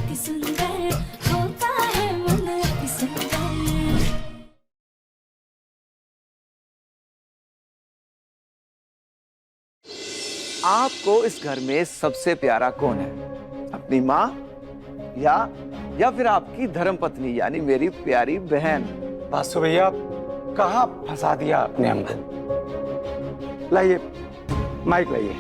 अति सुंदर होता है मन अति सुंदर। आपको इस घर में सबसे प्यारा कौन है? अपनी माँ या फिर आपकी धर्मपत्नी यानी मेरी प्यारी बहन? बासु भैया, कहाँ फंसा दिया आपने हमको? लाइए माइक लाइए।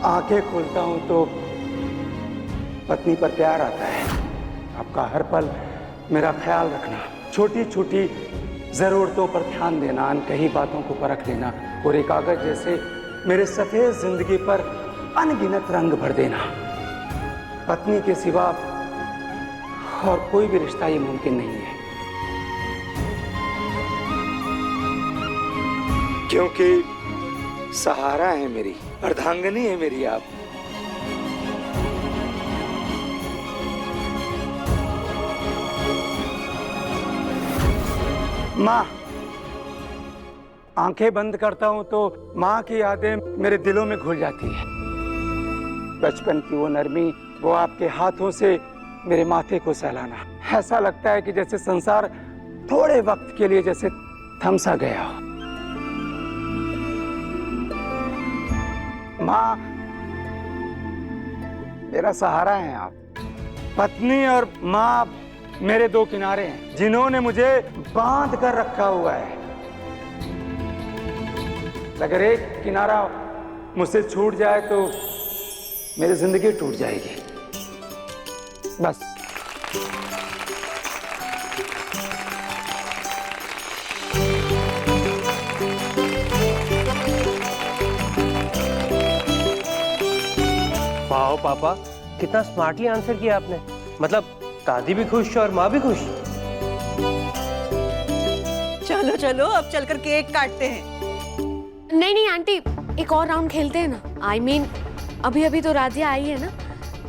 आंखें खोलता हूं तो पत्नी पर प्यार आता है। आपका हर पल मेरा ख्याल रखना, छोटी छोटी जरूरतों पर ध्यान देना, अनकही बातों को परख लेना और एक कागज जैसे मेरे सफेद जिंदगी पर अनगिनत रंग भर देना। पत्नी के सिवा और कोई भी रिश्ता ये मुमकिन नहीं है, क्योंकि सहारा है मेरी, अर्धांगिनी है मेरी आप। माँ, आंखें बंद करता हूं तो माँ की यादें मेरे दिलों में घुल जाती है। बचपन की वो नरमी, वो आपके हाथों से मेरे माथे को सहलाना, ऐसा लगता है कि जैसे संसार थोड़े वक्त के लिए जैसे थम सा गया हो। माँ, मेरा सहारा है आप। पत्नी और माँ मेरे दो किनारे हैं जिन्होंने मुझे बांध कर रखा हुआ है। अगर एक किनारा मुझसे छूट जाए तो मेरी जिंदगी टूट जाएगी। बस वाह पापा, कितना स्मार्टली आंसर किया आपने। मतलब दादी भी खुश और माँ भी खुश। चलो चलो, अब चलकर केक काटते हैं। नहीं नहीं आंटी, एक और राउंड खेलते हैं ना। I mean, अभी अभी तो राजिया आई है ना,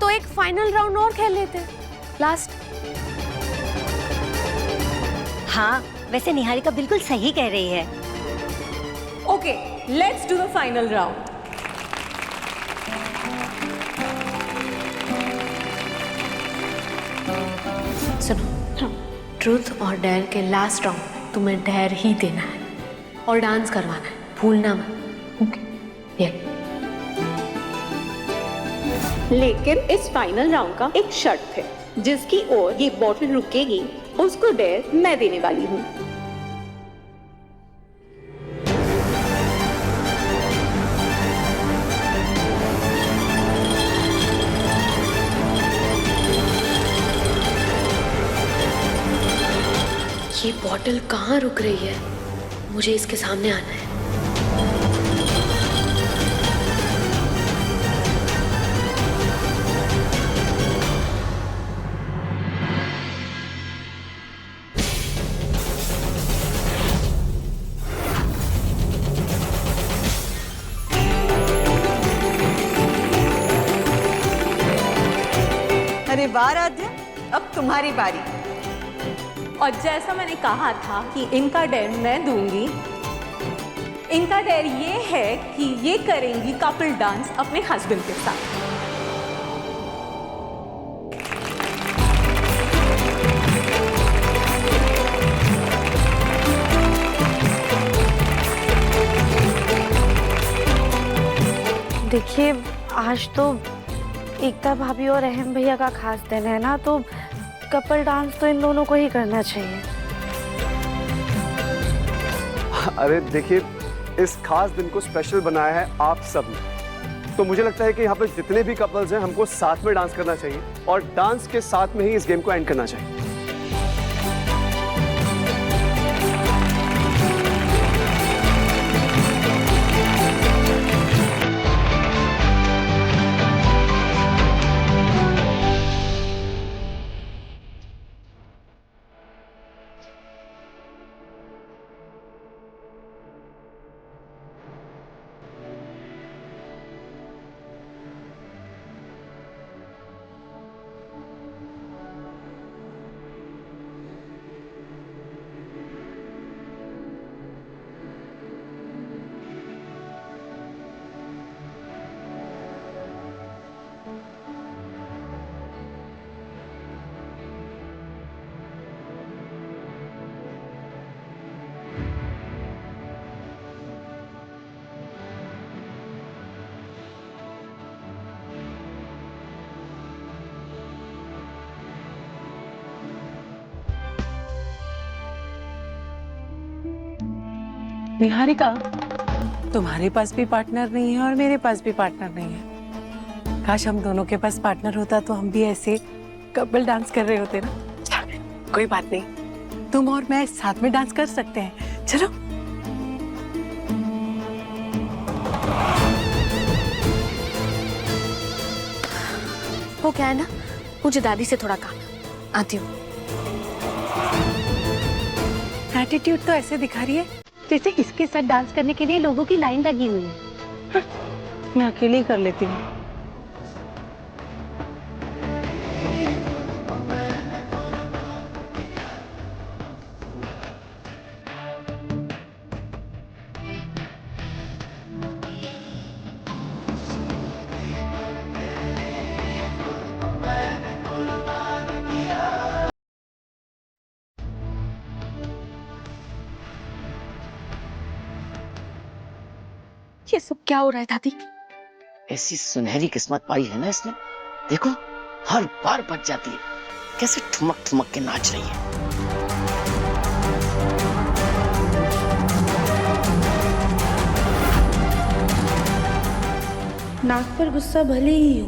तो एक फाइनल राउंड और खेल लेते हैं, लास्ट। हाँ, वैसे निहारिका बिल्कुल सही कह रही है। Okay, let's do the final round. सुनो, ट्रूथ और डेयर के लास्ट राउंड तुम्हें डेयर ही देना है और डांस करवाना है, भूलना मत। ओके? ये लेकिन इस फाइनल राउंड का एक शर्त है, जिसकी ओर ये बॉटल रुकेगी उसको डेयर मैं देने वाली हूँ। ये बॉटल कहाँ रुक रही है? मुझे इसके सामने आना है। अरे वाह राध्या, अब तुम्हारी बारी। और जैसा मैंने कहा था कि इनका डेयर मैं दूंगी, इनका डेयर ये है कि ये करेंगी कपल डांस अपने हस्बैंड के साथ। देखिए, आज तो एकता भाभी और रहम भैया का खास दिन है ना, तो कपल डांस तो इन दोनों को ही करना चाहिए। अरे देखिए, इस खास दिन को स्पेशल बनाया है आप सब ने, तो मुझे लगता है कि यहाँ पे जितने भी कपल्स हैं हमको साथ में डांस करना चाहिए और डांस के साथ में ही इस गेम को एंड करना चाहिए। निहारिका, तुम्हारे पास भी पार्टनर नहीं है और मेरे पास भी पार्टनर नहीं है। काश हम दोनों के पास पार्टनर होता तो हम भी ऐसे कपल डांस कर रहे होते ना। कोई बात नहीं, तुम और मैं साथ में डांस कर सकते हैं। चलो। वो क्या है ना, मुझे दादी से थोड़ा काम है, आती हूँ। एटीट्यूड तो ऐसे दिखा रही है जैसे इसके साथ डांस करने के लिए लोगों की लाइन लगी हुई है। मैं अकेले ही कर लेती हूँ। ये सब क्या हो रहा है दादी? ऐसी सुनहरी किस्मत पाई है ना इसने, देखो हर बार बच जाती है। कैसे ठुमक ठुमक के नाच रही है। नाक पर गुस्सा भले ही हो,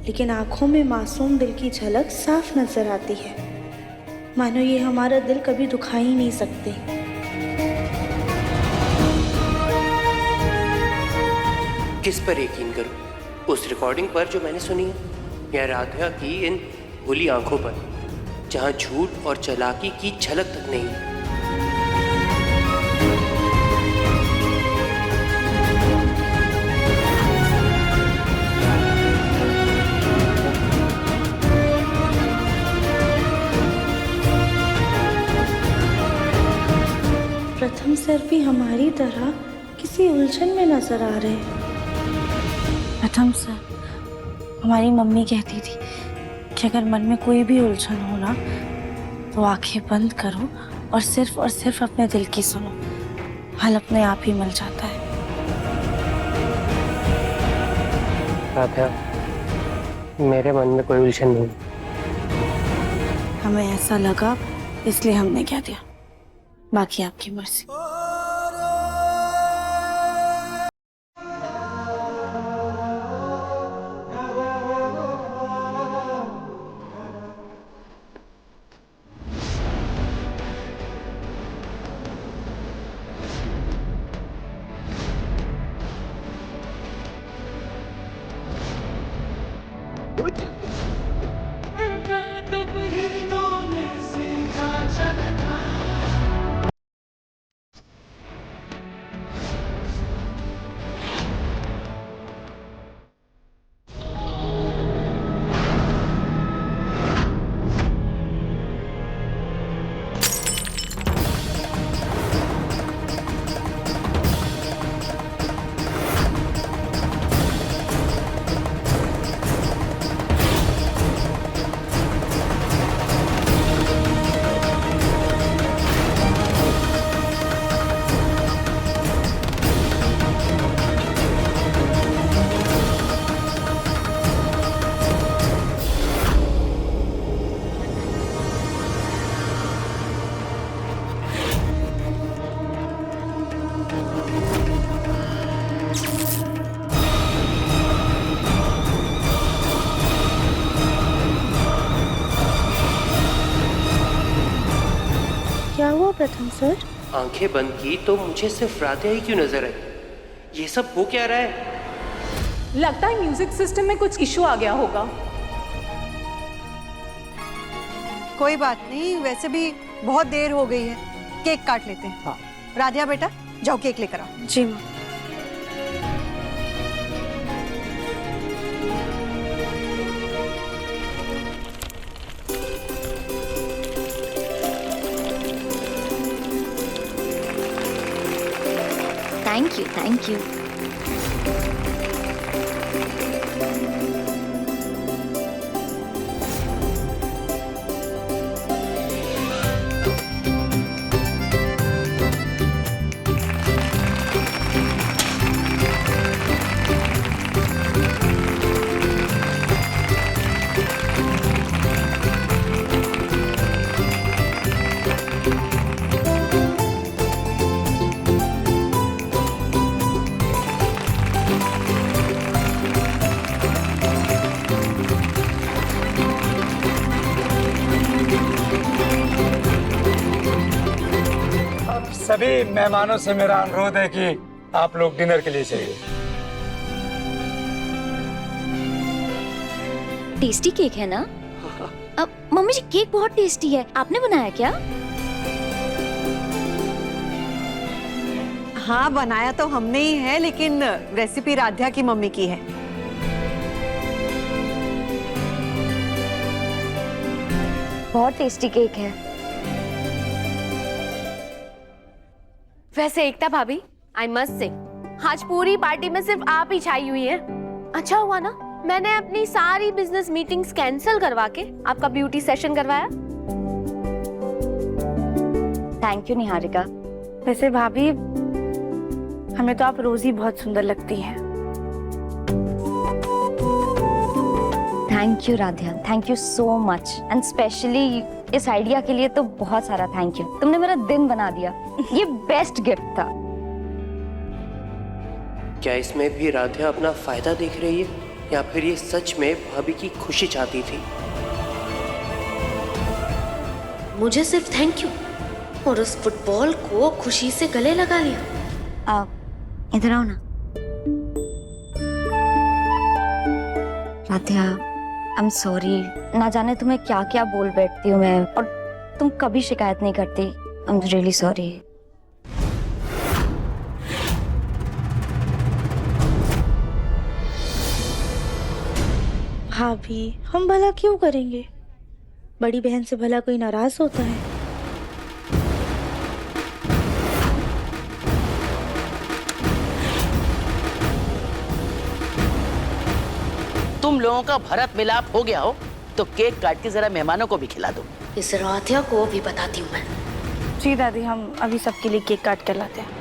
लेकिन आंखों में मासूम दिल की झलक साफ नजर आती है, मानो ये हमारा दिल कभी दुखा ही नहीं सकते। किस पर यकीन करूं? उस रिकॉर्डिंग पर जो मैंने सुनी है, या राधिका की इन भोली आंखों पर, जहां झूठ और चालाकी की झलक तक नहीं है। प्रथम सर भी हमारी तरह किसी उलझन में नजर आ रहे हैं। प्रथम सर, हमारी मम्मी कहती थी कि अगर मन में कोई भी उलझन हो ना, तो आंखें बंद करो और सिर्फ अपने दिल की सुनो, हल अपने आप ही मिल जाता है। राधा, मेरे मन में कोई उलझन नहीं। हमें ऐसा लगा इसलिए हमने कह दिया, बाकी आपकी मर्जी। क्या हुआ प्रथम सर? आंखें बंद की तो मुझे सिर्फ राधा ही क्यों नजर आई? ये सब हो क्या रहा है? लगता है म्यूजिक सिस्टम में कुछ इशू आ गया होगा। कोई बात नहीं, वैसे भी बहुत देर हो गई है, केक काट लेते हैं। हाँ। राधिया बेटा, जाओ केक लेकर आओ। जी माँ। Thank you. भाभी, मेहमानों से मेरा अनुरोध है कि आप लोग डिनर के लिए चलिए। टेस्टी केक है ना? अब मम्मी जी केक बहुत टेस्टी है, आपने बनाया क्या? हाँ बनाया तो हमने ही है, लेकिन रेसिपी राध्या की मम्मी की है। बहुत टेस्टी केक है। वैसे एकता भाभी, आई मस्ट से आज पूरी पार्टी में सिर्फ आप ही छाई हुई हैं। अच्छा हुआ ना मैंने अपनी सारी बिजनेस मीटिंग्स कैंसिल करवा के आपका ब्यूटी सेशन करवाया। Thank you Niharika. वैसे भाभी, हमें तो आप रोज ही बहुत सुंदर लगती हैं। Thank you Radhiya, thank you so much, and specially इस आइडिया के लिए तो बहुत सारा थैंक यू। तुमने मेरा दिन बना दिया। ये बेस्ट गिफ्ट था। क्या इसमें भी राधिया अपना फायदा देख रही है या फिर ये सच में भाभी की खुशी चाहती थी? मुझे सिर्फ थैंक यू और उस फुटबॉल को खुशी से गले लगा लिया। इधर आओ ना। Radhiya, I am sorry. ना जाने तुम्हें क्या क्या बोल बैठती हूँ मैं, और तुम कभी शिकायत नहीं करती। I am really sorry. भाभी, हम भला क्यों करेंगे? बड़ी बहन से भला कोई नाराज होता है? तुम लोगों का भरत मिलाप हो गया हो तो केक काट के जरा मेहमानों को भी खिला दो। इस राधिया को भी बताती हूँ मैं। जी दादी, हम अभी सबके लिए केक काट कर लाते हैं।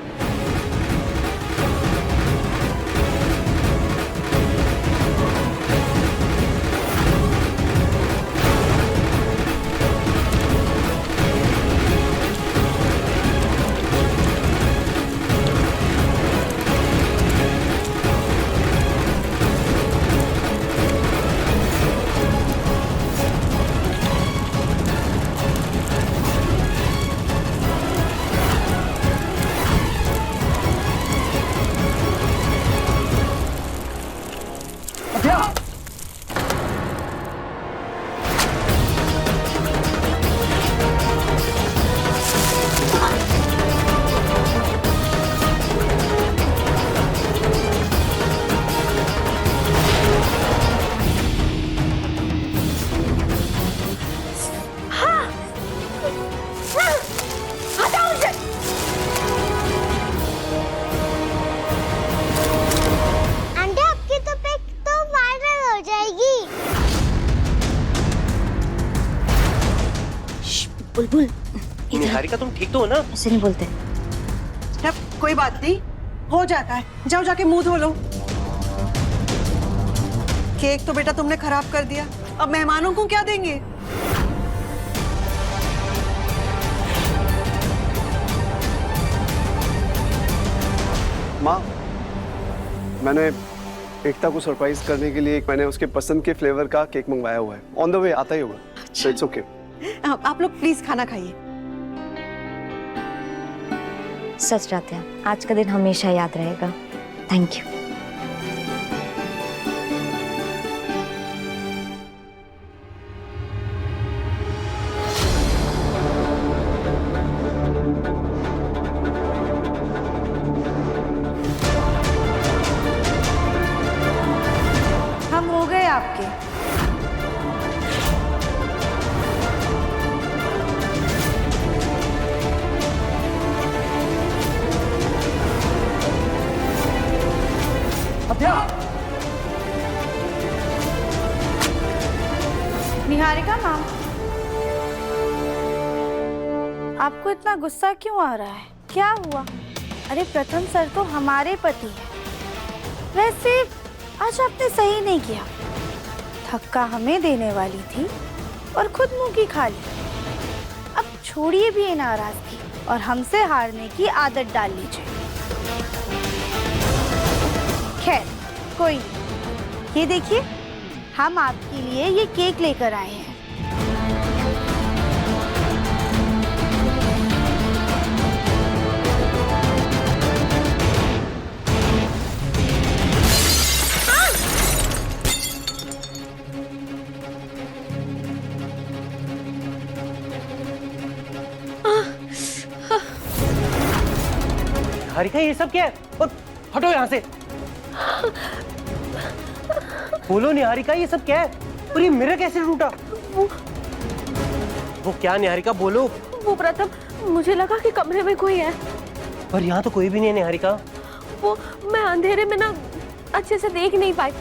बुलबुल, निहारिका तुम ठीक तो हो ना? ऐसे नहीं बोलते। कोई बात नहीं, हो जाता है। जाओ जाके मुंह धो लो। केक तो बेटा तुमने खराब कर दिया, अब मेहमानों को क्या देंगे? माँ, मैंने एकता को सरप्राइज करने के लिए मैंने उसके पसंद के फ्लेवर का केक मंगवाया हुआ है। ऑन द वे आता ही होगा। So it's okay. आप लोग प्लीज खाना खाइए। सच राधिया, आज का दिन हमेशा याद रहेगा। Thank you. हम हो गए आपके। निहारिका मैम, आपको इतना गुस्सा क्यों आ रहा है? क्या हुआ? अरे प्रथम सर तो हमारे पति हैं। वैसे आज आपने सही नहीं किया। धक्का हमें देने वाली थी और खुद मुंह की खा ली। अब छोड़िए भी ये नाराजगी और हमसे हारने की आदत डाल लीजिए। खैर कोई नहीं, ये देखिए हम आपके लिए ये केक लेकर आए हैं। निहारिका ये सब क्या है? और हटो यहाँ से। बोलो निहारिका ये सब क्या है? और ये मिरर कैसे टूटा? वो क्या निहारिका, बोलो। वो प्रथम, मुझे लगा कि कमरे में कोई है, पर यहाँ तो कोई भी नहीं है निहारिका। वो मैं अंधेरे में ना अच्छे से देख नहीं पाई।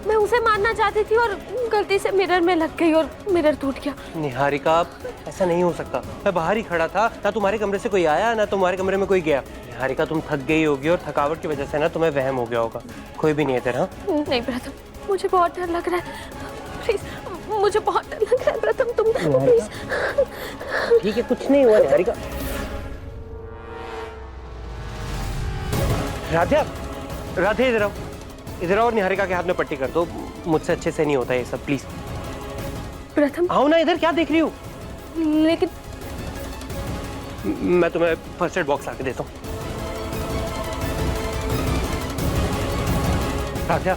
मैं उसे मारना चाहती थी और गलती से मिरर में लग गई और मिरर टूट गया। निहारिका ऐसा नहीं हो सकता। मैं बाहर ही खड़ा था, ना तुम्हारे कमरे से कोई आया ना तुम्हारे कमरे में कोई गया। निहारिका तुम थक गई होगी और थकावट की वजह से ना तुम्हें वहम हो गया होगा। कोई भी नहीं है तेरा। नहीं प्रथम, मुझे बहुत डर लग रहा है। प्लीज, मुझे बहुत डर लग रहा है प्रथम, तुम प्लीज। ठीक है, कुछ नहीं हुआ निहारिका। राधे, राधे इधर आओ, इधर आओ और निहारिका के हाथ में पट्टी कर दो। मुझसे अच्छे से नहीं होता ये सब, प्लीज। प्रथम आओ ना इधर, क्या देख रही हो? लेकिन मैं तुम्हें फर्स्ट एड बॉक्स लाके देता हूँ। राधे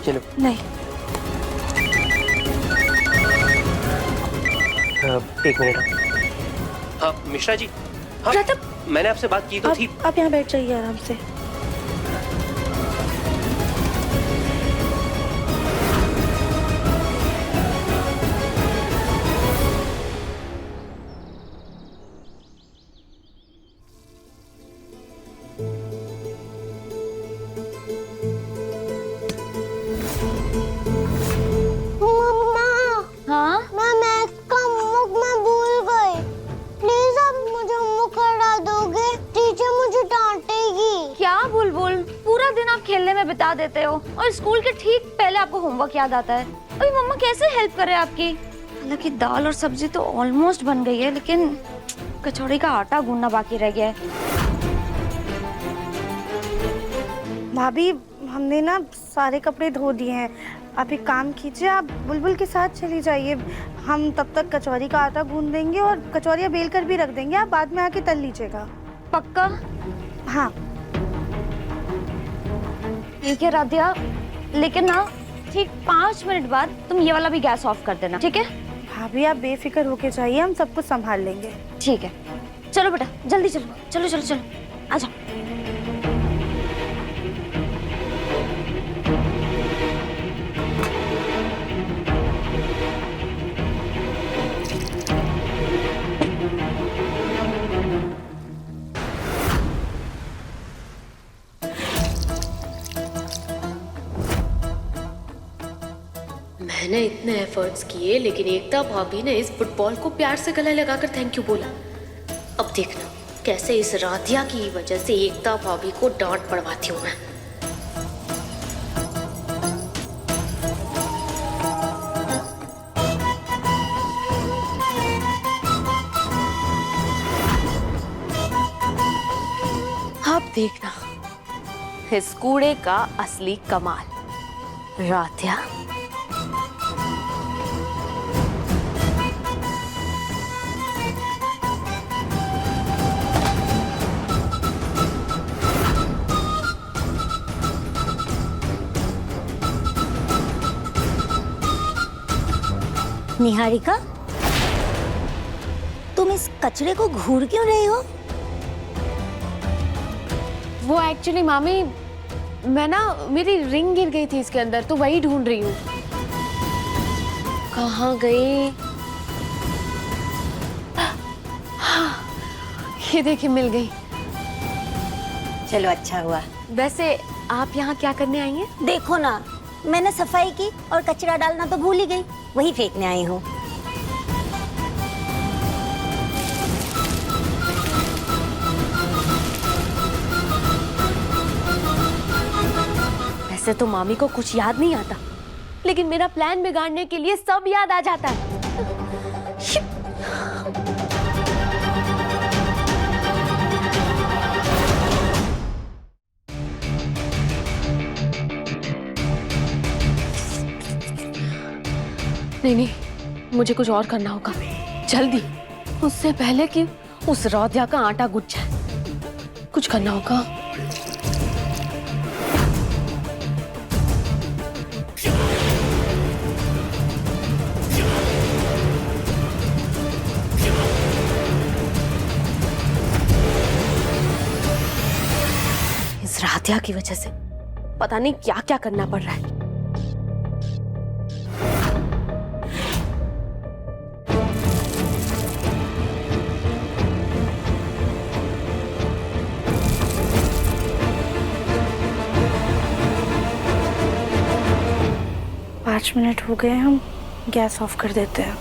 चलो। नहीं, एक मिनट। हाँ मिश्रा जी। हाँ, मैंने आपसे बात की तो थी। आप यहाँ बैठ जाइए आराम से। हाँ मैं मैथ का होमवर्क मैं भूल गई। प्लीज आप मुझे होमवर्क करा दोगे? टीचर मुझे डांटेगी। क्या बुलबुल, पूरा दिन आप खेलने में बिता देते हो और स्कूल के ठीक पहले आपको होमवर्क याद आता है। अभी मम्मा कैसे हेल्प करे आपकी? हालांकि दाल और सब्जी तो ऑलमोस्ट बन गई है, लेकिन कचौड़ी का आटा गूंदना बाकी रह गया है। भाभी, हमने ना सारे कपड़े धो दिए हैं। आप एक काम कीजिए, आप बुलबुल के साथ चली जाइए। हम तब तक कचौरी का आटा गूंद देंगे और कचौरियाँ बेल कर भी रख देंगे। आप बाद में आके तल लीजिएगा। पक्का? हाँ ठीक है राधिया, लेकिन ना ठीक 5 मिनट बाद तुम ये वाला भी गैस ऑफ कर देना, ठीक है? भाभी, आप बेफिक्र होके जाइए, हम सब कुछ संभाल लेंगे। ठीक है, चलो बेटा जल्दी चलो, चलो चलो चलो, आ जाओ। मैंने इतने एफर्ट्स किए, लेकिन एकता भाभी ने इस फुटबॉल को प्यार से गले लगाकर थैंक यू बोला। अब देखना कैसे इस राधिया की वजह से एकता भाभी को डांट पड़वाती हूँ मैं। अब देखना इस कूड़े का असली कमाल। राधिया, निहारिका, तुम इस कचरे को घूर क्यों रही हो? वो एक्चुअली मामी, मैं ना, मेरी रिंग गिर गई थी इसके अंदर, तो वही ढूंढ रही हूँ। कहाँ गई? ये देखिए मिल गई। चलो अच्छा हुआ। वैसे आप यहाँ क्या करने आई हैं? देखो ना, मैंने सफाई की और कचरा डालना तो भूल ही गई, वही फेंकने आई हूँ। वैसे तो मामी को कुछ याद नहीं आता, लेकिन मेरा प्लान बिगाड़ने के लिए सब याद आ जाता है। नहीं नहीं, मुझे कुछ और करना होगा जल्दी, उससे पहले कि उस राधिया का आटा गुज जाए। कुछ करना होगा। राध्या की वजह से पता नहीं क्या क्या करना पड़ रहा है। पाँच मिनट हो गए, हम गैस ऑफ कर देते हैं।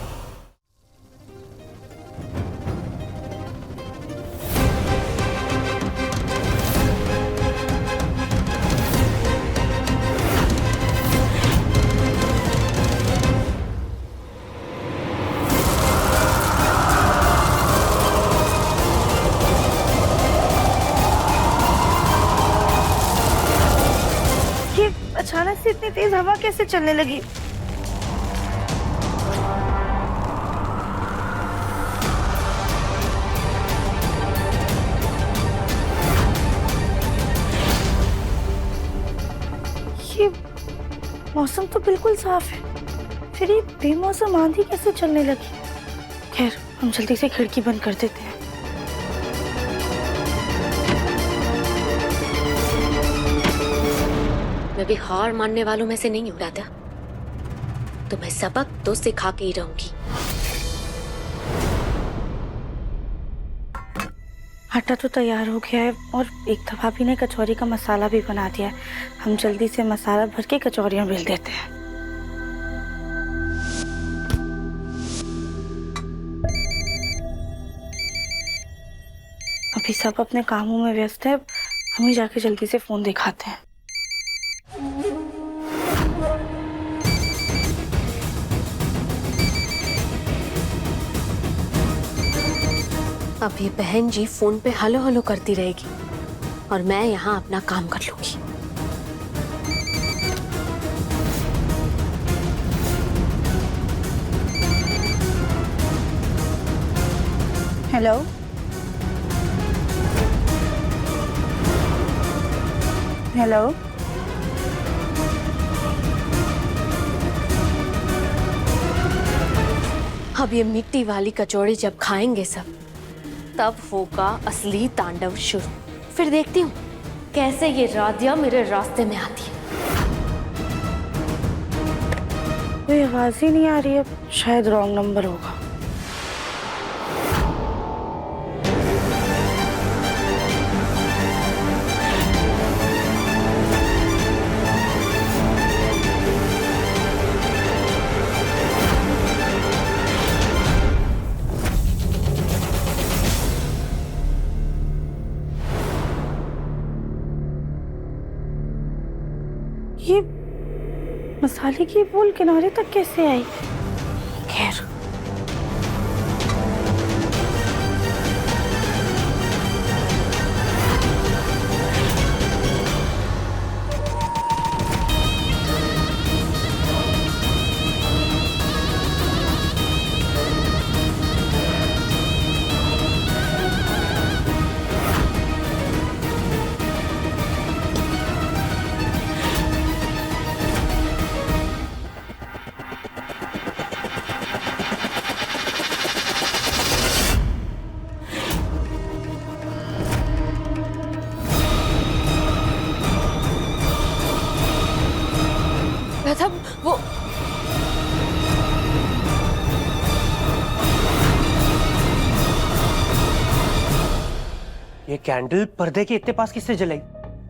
ये अचानक से इतनी तेज हवा कैसे चलने लगी? ये मौसम तो बिल्कुल साफ है, फिर ये बेमौसम आंधी कैसे चलने लगी? खैर, हम जल्दी से खिड़की बंद कर देते हैं। मैं भी हार मानने वालों में से नहीं हूं राधा, तो मैं सबक तो सिखा के ही रहूंगी। आटा तो तैयार हो गया है और एकता भाभी ने कचौरी का मसाला भी बना दिया है। हम जल्दी से मसाला भर के कचौरियां बेल देते हैं। अभी सब अपने कामों में व्यस्त है, हम ही जाके जल्दी से फोन दिखाते हैं। अब ये बहन जी फोन पे हलो हलो करती रहेगी और मैं यहाँ अपना काम कर लूंगी। हेलो, हेलो, अब ये मिट्टी वाली कचौड़ी जब खाएंगे सब, तब होगा असली तांडव शुरू। फिर देखती हूँ कैसे ये राधिया मेरे रास्ते में आती है। कोई आवाज ही नहीं आ रही है, शायद रॉन्ग नंबर होगा। ये मसाले की बोल किनारे तक कैसे आई? खैर, प्रथम वो ये कैंडल पर्दे के इतने पास किसने जलाई?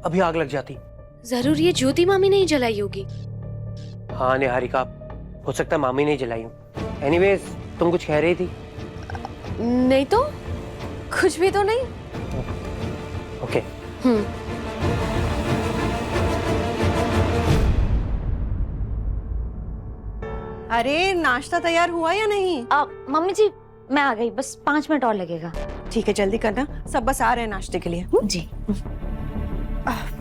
अभी आग लग जाती। जरूर ये ज्योति मामी नहीं जलाई होगी। हाँ निहारिका, हो सकता है मामी नहीं जलाई हो। एनीवेज, तुम कुछ कह रही थी? नहीं तो कुछ भी तो नहीं। ओके। अरे नाश्ता तैयार हुआ या नहीं? मम्मी जी मैं आ गई, बस 5 मिनट और लगेगा। ठीक है, जल्दी करना, सब बस आ रहे हैं नाश्ते के लिए। जी।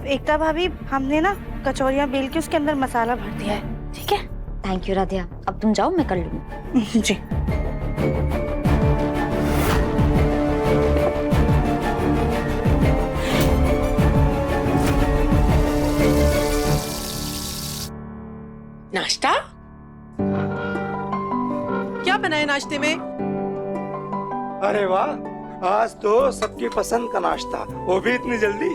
एकता भाभी, हमने ना कचौरियां बेल के उसके अंदर मसाला भर दिया है। ठीक है, थैंक यू राधिया, अब तुम जाओ, मैं कर लूंगी। जी। नाश्ता क्या बनाया नाश्ते में? अरे वाह, आज तो सबकी पसंद का नाश्ता, वो भी इतनी जल्दी।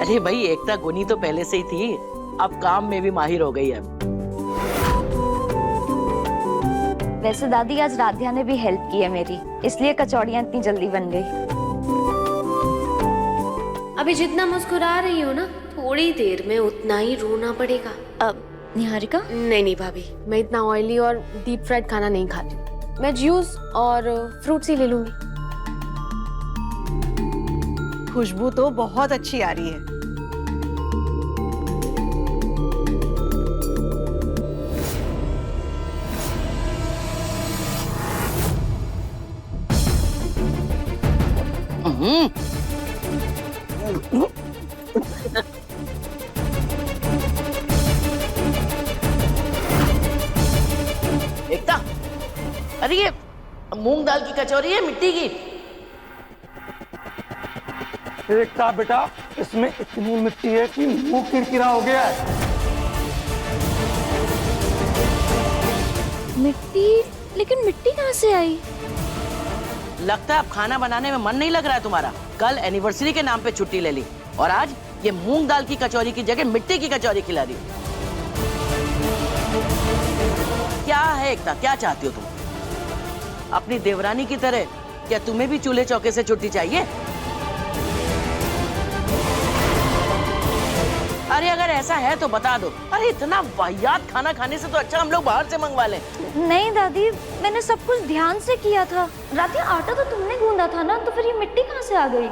अरे भाई, एकता गुनी तो पहले से ही थी, अब काम में भी माहिर हो गई है। वैसे दादी आज राध्या ने भी हेल्प की है मेरी, इसलिए कचौड़ियाँ इतनी जल्दी बन गई। अभी जितना मुस्कुरा रही हो ना, थोड़ी देर में उतना ही रोना पड़ेगा। अब निहारिका? नहीं भाभी, मैं इतना ऑयली और डीप फ्राइड खाना नहीं खाती। मैं जूस और फ्रूट्स ही ले लूंगी। खुशबू तो बहुत अच्छी आ रही है। एकता, अरे ये मूंग दाल की कचौरी है मिट्टी की? एकता बेटा, इसमें इतनी मिट्टी है कि मुंह किरकिरा हो गया है। मिट्टी? लेकिन मिट्टी कहाँ से आई? लगता है अब खाना बनाने में मन नहीं लग रहा है तुम्हारा। कल एनिवर्सरी के नाम पे छुट्टी ले ली और आज ये मूंग दाल की कचौरी की जगह मिट्टी की कचौरी खिला रही हो। क्या है एकता, क्या चाहती हो तुम? अपनी देवरानी की तरह क्या तुम्हें भी चूल्हे चौके से छुट्टी चाहिए? अरे अगर ऐसा है तो बता दो। अरे इतना वाहियात खाना खाने से तो अच्छा हम लोग बाहर से मंगवा लें। नहीं दादी, मैंने सब कुछ ध्यान से किया था। राध्या, आटा तो तुमने गूंदा था ना, तो फिर ये मिट्टी कहाँ से आ गई?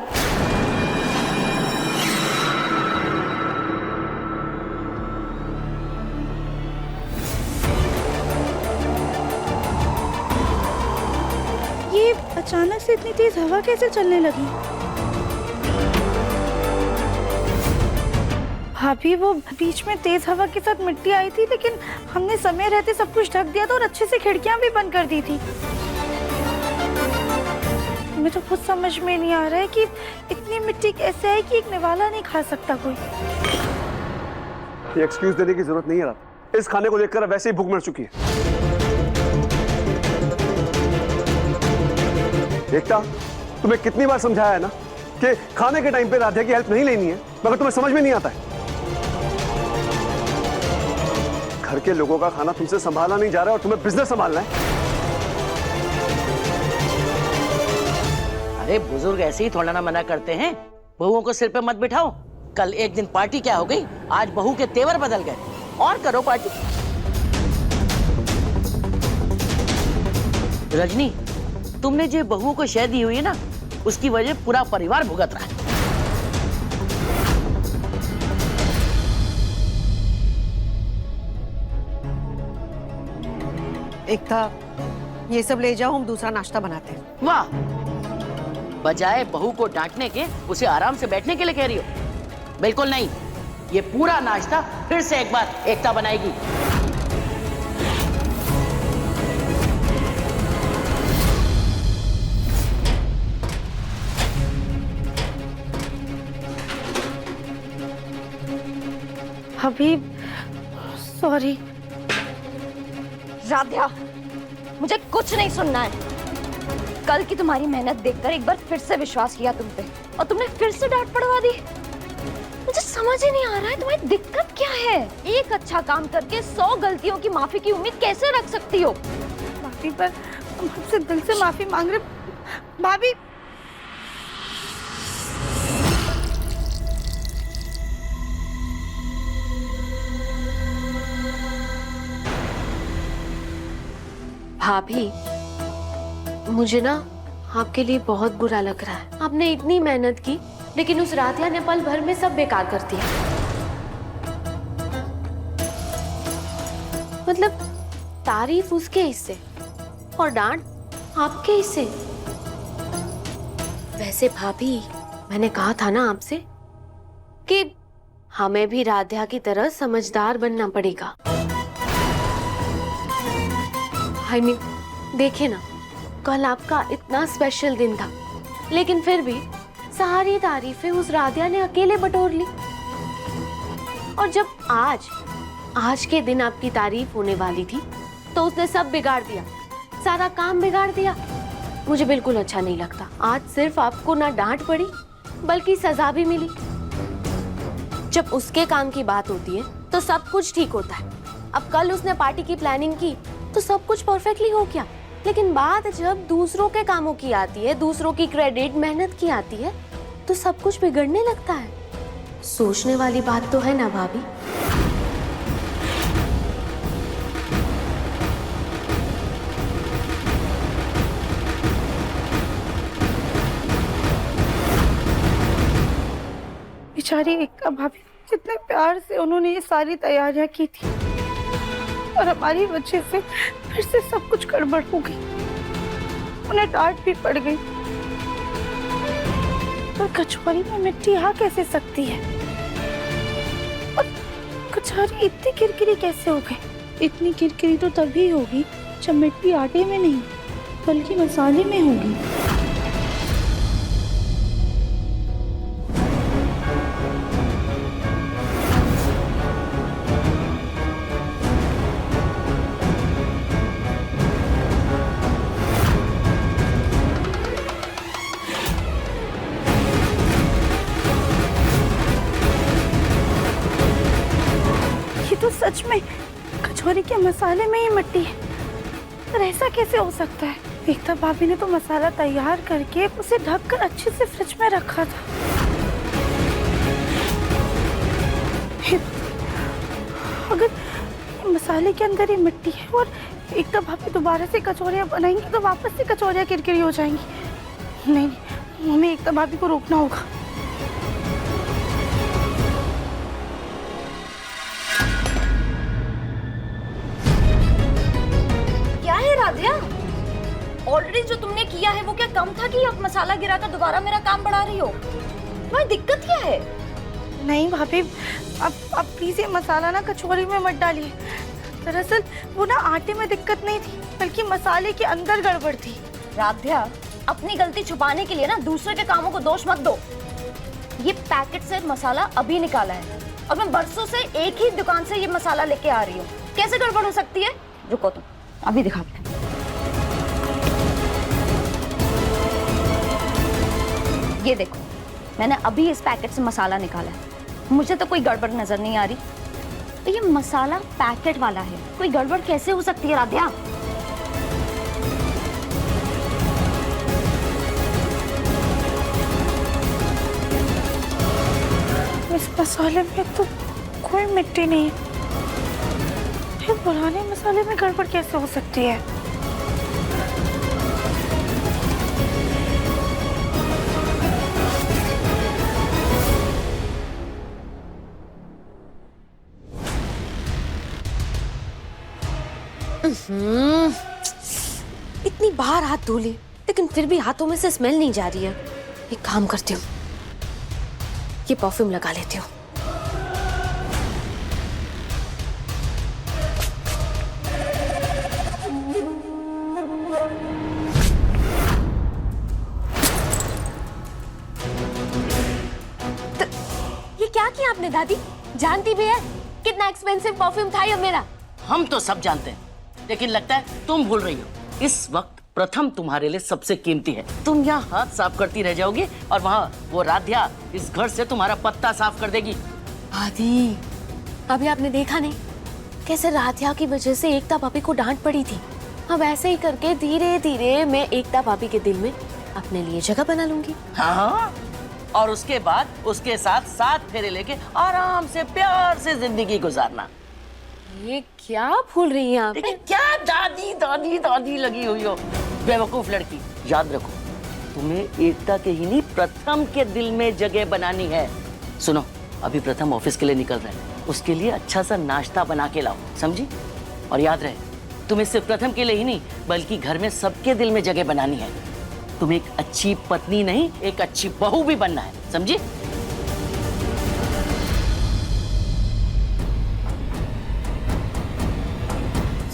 ये अचानक से इतनी तेज हवा कैसे चलने लगी? भाभी, वो बीच में तेज हवा के साथ मिट्टी आई थी, लेकिन हमने समय रहते सब कुछ ढक दिया था और अच्छे से खिड़कियां भी बंद कर दी थी। मुझे तो खुद समझ में नहीं आ रहा है कि इतनी मिट्टी कैसे आई कि एक निवाला नहीं खा सकता कोई। ये एक्सक्यूज देने की जरूरत नहीं है रात। इस खाने को देखकर अब वैसे ही भूख मर चुकी है। एकता, तुम्हें कितनी बार समझाया है ना कि खाने के टाइम पे राधा की हेल्प नहीं लेनी है, मगर तुम्हें समझ में नहीं आता है। घर के लोगों का खाना तुमसे संभाला नहीं जा रहा है और तुम्हें बिजनेस संभालना है। अरे बुजुर्ग ऐसे ही थोड़ा ना मना करते हैं। बहुओं को सिर पे मत बिठाओ। कल एक दिन पार्टी क्या हो गई, आज बहू के तेवर बदल गए। और करो पार्टी। रजनी, तुमने जो बहुओं को शय दी हुई है ना, उसकी वजह पूरा परिवार भुगत रहा है। एकता, ये सब ले जाओ, हम दूसरा नाश्ता बनाते हैं। वाह, बजाय बहू को डांटने के उसे आराम से बैठने के लिए कह रही हो? बिल्कुल नहीं, ये पूरा नाश्ता फिर से एक बार एकता बनाएगी। भाभी, सॉरी। राध्या, मुझे कुछ नहीं सुनना है। कल की तुम्हारी मेहनत देखकर एक बार फिर से विश्वास किया तुम पे, और तुमने फिर से डांट पड़वा दी। मुझे समझ ही नहीं आ रहा है तुम्हारी दिक्कत क्या है। एक अच्छा काम करके 100 गलतियों की माफी की उम्मीद कैसे रख सकती हो? माफी पर हम आपसे दिल से माफी मांग रहे। भाभी, भाभी, मुझे ना आपके लिए बहुत बुरा लग रहा है। आपने इतनी मेहनत की, लेकिन उस राधिया ने पल भर में सब बेकार कर दिया। मतलब तारीफ उसके हिस्से और डांट आपके हिस्से। वैसे भाभी, मैंने कहा था ना आपसे कि हमें भी राधिया की तरह समझदार बनना पड़ेगा। I mean, देखिए ना, कल आपका इतना स्पेशल दिन था, लेकिन फिर भी सारी तारीफें उस राधिया ने अकेले बटोर ली। और जब आज के दिन आपकी तारीफ होने वाली थी, तो उसने सब बिगाड़ दिया, सारा काम बिगाड़ दिया। मुझे बिल्कुल अच्छा नहीं लगता। आज सिर्फ आपको ना डांट पड़ी, बल्कि सजा भी मिली। जब उसके काम की बात होती है तो सब कुछ ठीक होता है। अब कल उसने पार्टी की प्लानिंग की तो सब कुछ परफेक्टली हो गया, लेकिन बात जब दूसरों के कामों की आती है, दूसरों की क्रेडिट मेहनत की आती है, तो सब कुछ बिगड़ने लगता है। सोचने वाली बात तो है ना भाभी। बेचारी एकता भाभी, कितने प्यार से उन्होंने ये सारी तैयारियां की थी और हमारी वजह से फिर से सब कुछ गड़बड़ हो गई। उन्हें डांट भी पड़ गई। और कचौरी में मिट्टी आ कैसे सकती है? और कचौरी इतनी किरकिरी कैसे हो गई? इतनी किरकिरी तो तभी होगी जब मिट्टी आटे में नहीं बल्कि मसाले में होगी। तो सच में कचौरी के मसाले में ही मिट्टी है। पर ऐसा कैसे हो सकता है? एकता भाभी ने तो मसाला तैयार करके उसे ढककर अच्छे से फ्रिज में रखा था। अगर मसाले के अंदर ही मिट्टी है और एकता भाभी दोबारा से कचौरियां बनाएंगी तो वापस से कचौरियां किरकिरी हो जाएंगी। नहीं, हमें एकता भाभी को रोकना होगा। ऑलरेडी जो तुमने किया है वो क्या कम था कि अब मसाला गिराकर दोबारा मेरा काम बढ़ा रही हो? तुम्हारी दिक्कत क्या है? नहीं भाभी, अब प्लीज ये मसाला ना कचौरी में मत डालिए। दरअसल वो ना आटे में दिक्कत नहीं थी बल्कि मसाले के अंदर गड़बड़ थी। राध्या, अपनी गलती छुपाने के लिए ना दूसरे के कामों को दोष मत दो। ये पैकेट से मसाला अभी निकाला है और मैं बरसों से एक ही दुकान से ये मसाला लेके आ रही हूँ। कैसे गड़बड़ हो सकती है? रुको तुम, अभी दिखाते हैं। ये देखो, मैंने अभी इस पैकेट से मसाला निकाला है। मुझे तो कोई गड़बड़ नजर नहीं आ रही। तो ये मसाला पैकेट वाला है, कोई गड़बड़ कैसे हो सकती है राध्या? इस मसाले में तो कोई मिट्टी नहीं है, फिर पुराने मसाले में गड़बड़ कैसे हो सकती है? इतनी बार हाथ धो ली लेकिन फिर भी हाथों में से स्मेल नहीं जा रही है। एक काम करती हूँ, ये परफ्यूम लगा लेती हूँ। ये क्या किया आपने दादी? जानती भी है कितना एक्सपेंसिव परफ्यूम था ये मेरा। हम तो सब जानते हैं, लेकिन लगता है तुम भूल रही हो। इस वक्त प्रथम तुम्हारे लिए सबसे कीमती है। तुम यहाँ हाथ साफ करती रह जाओगी और वहाँ वो राध्या इस घर से तुम्हारा पत्ता साफ कर देगी। दादी, अभी आपने देखा नहीं कैसे राध्या की वजह से एकता भाभी को डांट पड़ी थी। अब ऐसे ही करके धीरे धीरे मैं एकता भाभी के दिल में अपने लिए जगह बना लूंगी। हाँ, और उसके बाद उसके साथ 7 फेरे लेके आराम से प्यार से जिंदगी गुजारना। ये क्या भूल रही हैं आप? लेकिन क्या दादी दादी दादी लगी हुई हो, बेवकूफ लड़की। याद रखो, तुम्हें एकता के ही नहीं प्रथम के दिल में जगह बनानी है। सुनो, अभी प्रथम ऑफिस के लिए निकल रहे हैं, उसके लिए अच्छा सा नाश्ता बना के लाओ, समझी? और याद रहे, तुम्हें सिर्फ प्रथम के लिए ही नहीं बल्कि घर में सबके दिल में जगह बनानी है। तुम्हें एक अच्छी पत्नी नहीं, एक अच्छी बहू भी बनना है, समझी?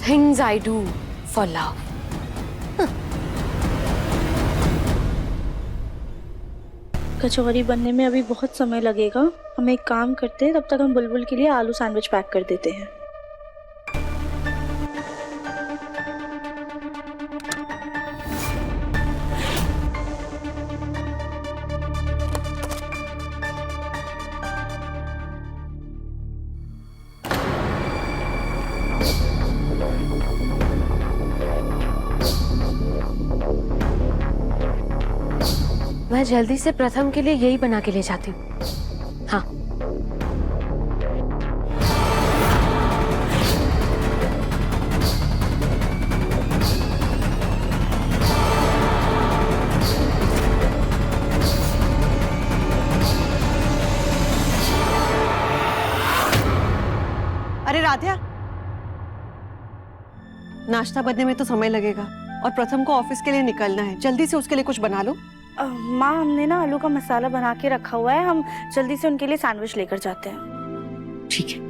Things I do for love. कचौरी बनने में अभी बहुत समय लगेगा। हम एक काम करते हैं, तब तक हम बुलबुल के लिए आलू सैंडविच पैक कर देते हैं। मैं जल्दी से प्रथम के लिए यही बना के ले जाती हूँ। हाँ। अरे राध्या, नाश्ता बनने में तो समय लगेगा और प्रथम को ऑफिस के लिए निकलना है। जल्दी से उसके लिए कुछ बना लो। माँ, हमने ना आलू का मसाला बना के रखा हुआ है, हम जल्दी से उनके लिए सैंडविच लेकर जाते हैं। ठीक है।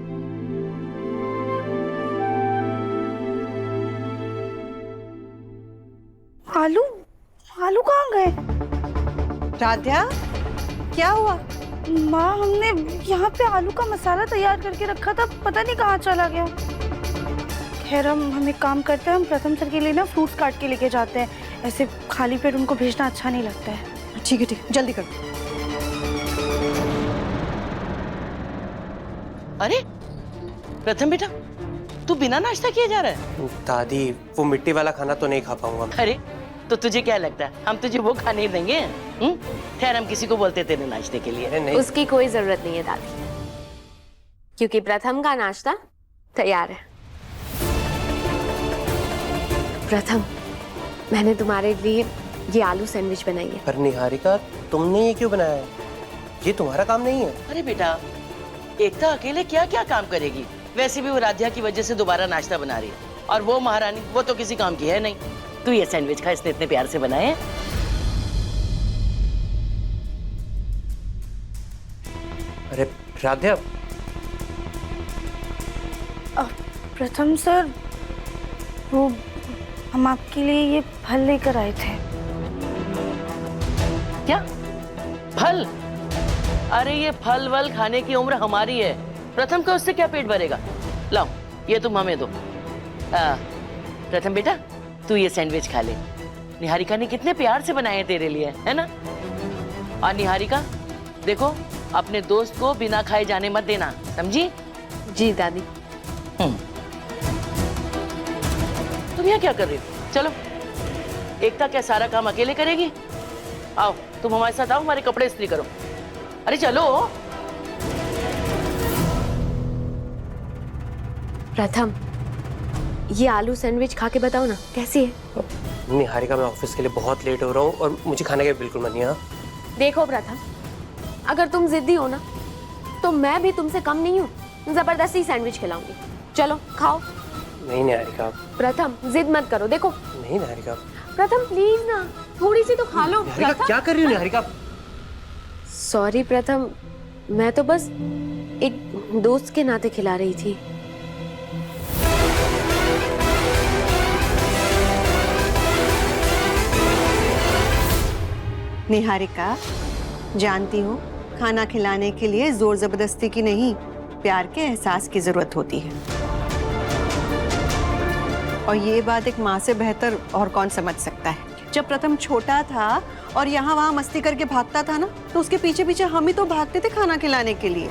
आलू आलू कहाँ गए? राध्या, क्या हुआ? माँ, हमने यहाँ पे आलू का मसाला तैयार करके रखा था, पता नहीं कहाँ चला गया। खैर, हम एक काम करते हैं, हम प्रथम सर के लिए ना फ्रूट्स काट के लेके जाते हैं। ऐसे खाली पेट उनको भेजना अच्छा नहीं लगता है। ठीक है, जल्दी करो। अरे प्रथम बेटा, तू बिना नाश्ता किए जा रहा है? दादी, वो मिट्टी वाला खाना तो नहीं खा पाऊंगा मैं। अरे तो तुझे क्या लगता है हम तुझे वो खाने देंगे? खैर, हम किसी को बोलते तेरे नाश्ते के लिए। नहीं। उसकी कोई जरूरत नहीं है दादी, क्योंकि प्रथम का नाश्ता तैयार है। प्रथम, मैंने तुम्हारे लिए ये आलू सैंडविच बनाई है। पर निहारिका, तुमने ये क्यों बनाया है? ये तुम्हारा काम नहीं है। अरे बेटा, एकता अकेले क्या क्या काम करेगी? वैसे भी वो राध्या की वजह से दोबारा नाश्ता बना रही है, और वो महारानी, वो तो किसी काम की है नहीं। तू ये सैंडविच खा, इसने इतने प्यार से बनाए हैं। अरे राध्या। प्रथम सर, वो हम आपके लिए ये फल लेकर आए थे। क्या फल? अरे ये फल वल खाने की उम्र हमारी है। प्रथम का उससे क्या पेट भरेगा? लाओ, ये तुम हमें दो। प्रथम बेटा, तू ये सैंडविच खा ले। निहारिका ने कितने प्यार से बनाए हैं तेरे लिए, है ना? और निहारिका, देखो, अपने दोस्त को बिना खाए जाने मत देना, समझी? जी दादी। तुम यहाँ क्या कर रही हो? चलो, एकता क्या सारा काम अकेले करेगी? आओ, तुम हमारे साथ आओ, हमारे कपड़े इस्त्री करो। अरे चलो। प्रथम, ये आलू सैंडविच खा के बताओ ना, कैसी है? निहारिका, मैं ऑफिस के लिए बहुत लेट हो रहा हूँ और मुझे खाने का बिल्कुल मन नहीं है। देखो प्रथम, अगर तुम जिद्दी हो ना, तो मैं भी तुमसे कम नहीं हूँ। जबरदस्ती सैंडविच खिलाऊंगी। चलो खाओ। नहीं निहारिका। प्रथम, जिद मत करो। देखो। नहीं निहारिका। प्रथम प्लीज ना, थोड़ी सी तो खा लो। निहारिका, क्या कर रही हो निहारिका? सॉरी प्रथम, मैं तो बस एक दोस्त के नाते खिला रही थी। निहारिका, जानती हूँ, खाना खिलाने के लिए जोर जबरदस्ती की नहीं, प्यार के एहसास की जरूरत होती है। और ये बात एक माँ से बेहतर और कौन समझ सकता है। जब प्रथम छोटा था और यहाँ वहाँ मस्ती करके भागता था ना, तो उसके पीछे पीछे हम ही तो भागते थे खाना खिलाने के लिए।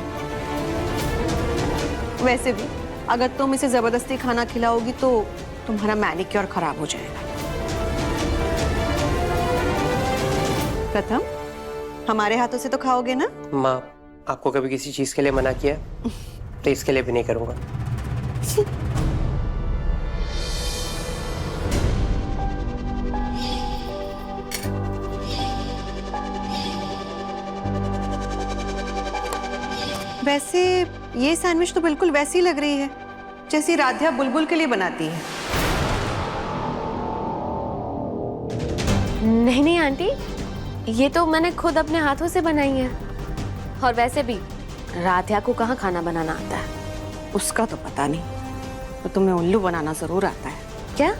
वैसे भी अगर तुम इसे जबरदस्ती खाना खिलाओगी तो तुम्हारा मैनिक्योर खराब हो जाएगा। प्रथम, हमारे हाथों से तो खाओगे ना? माँ, आपको कभी किसी चीज के लिए मना किया तो इसके लिए भी नहीं करूंगा। वैसे ये सैंडविच तो बिल्कुल वैसी लग रही है जैसी राध्या बुलबुल के लिए बनाती है। नहीं नहीं आंटी, ये तो मैंने खुद अपने हाथों से बनाई है। और वैसे भी राध्या को कहाँ खाना बनाना आता है? उसका तो पता नहीं, तो तुम्हें उल्लू बनाना जरूर आता है। क्या?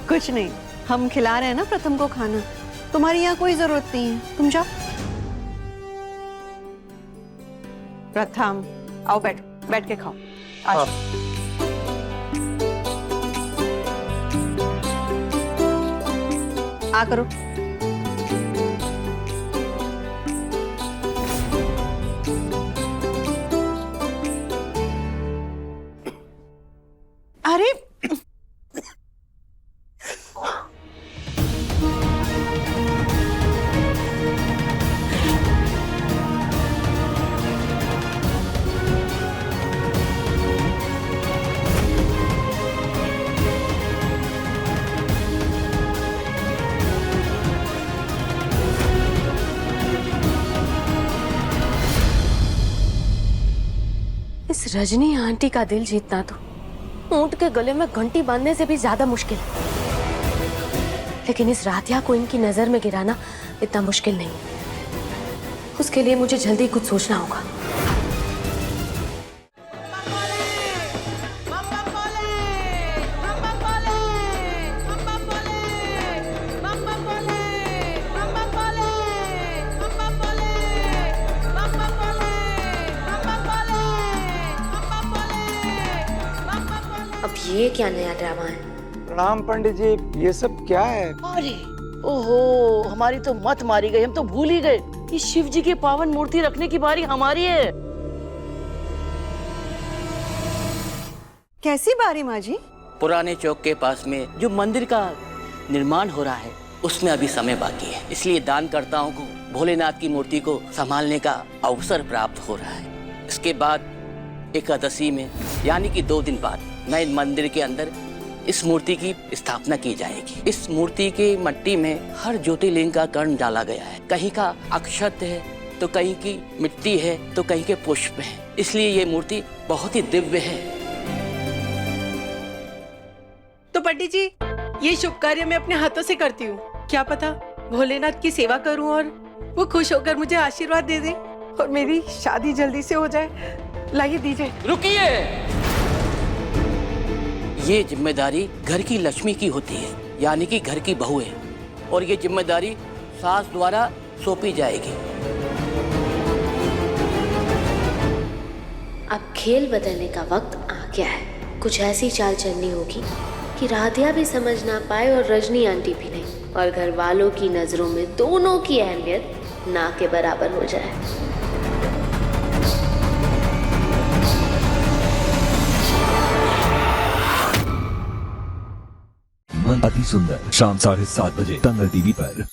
कुछ नहीं, हम खिला रहे हैं ना प्रथम को खाना, तुम्हारी यहाँ कोई जरूरत नहीं है, तुम जाओ। प्रथम, आओ, बैठ के खाओ। हाँ। आ करो। अरे इस रजनी आंटी का दिल जीतना तो ऊंट के गले में घंटी बांधने से भी ज्यादा मुश्किल है, लेकिन इस राधिया को इनकी नजर में गिराना इतना मुश्किल नहीं है। उसके लिए मुझे जल्दी कुछ सोचना होगा। अब ये क्या नया ड्रामा है? प्रणाम पंडित जी, ये सब क्या है? अरे ओहो, हमारी तो मत मारी गई, हम तो भूल ही गए। इस शिव जी की पावन मूर्ति रखने की बारी हमारी है। कैसी बारी माँ जी? पुराने चौक के पास में जो मंदिर का निर्माण हो रहा है उसमें अभी समय बाकी है, इसलिए दानकर्ताओं को भोलेनाथ की मूर्ति को संभालने का अवसर प्राप्त हो रहा है। इसके बाद एकादशी में यानी कि 2 दिन बाद नए मंदिर के अंदर इस मूर्ति की स्थापना की जाएगी। इस मूर्ति के मट्टी में हर ज्योतिर्लिंग का कर्ण डाला गया है। कहीं का अक्षत है तो कहीं की मिट्टी है तो कहीं के पुष्प है, इसलिए ये मूर्ति बहुत ही दिव्य है। तो पंडित जी, ये शुभ कार्य मैं अपने हाथों से करती हूँ। क्या पता भोलेनाथ की सेवा करूँ और वो खुश होकर मुझे आशीर्वाद दे दे और मेरी शादी जल्दी से हो जाए। लाइए दीजिए। रुकिए, ये जिम्मेदारी घर की लक्ष्मी की होती है, यानी कि घर की बहू है, और ये जिम्मेदारी सास द्वारा सौंपी जाएगी। अब खेल बदलने का वक्त आ गया है। कुछ ऐसी चाल चलनी होगी कि राधिया भी समझ ना पाए और रजनी आंटी भी नहीं, और घर वालों की नजरों में दोनों की अहमियत ना के बराबर हो जाए। अति सुंदर शाम 7:30 बजे दंगल टीवी पर।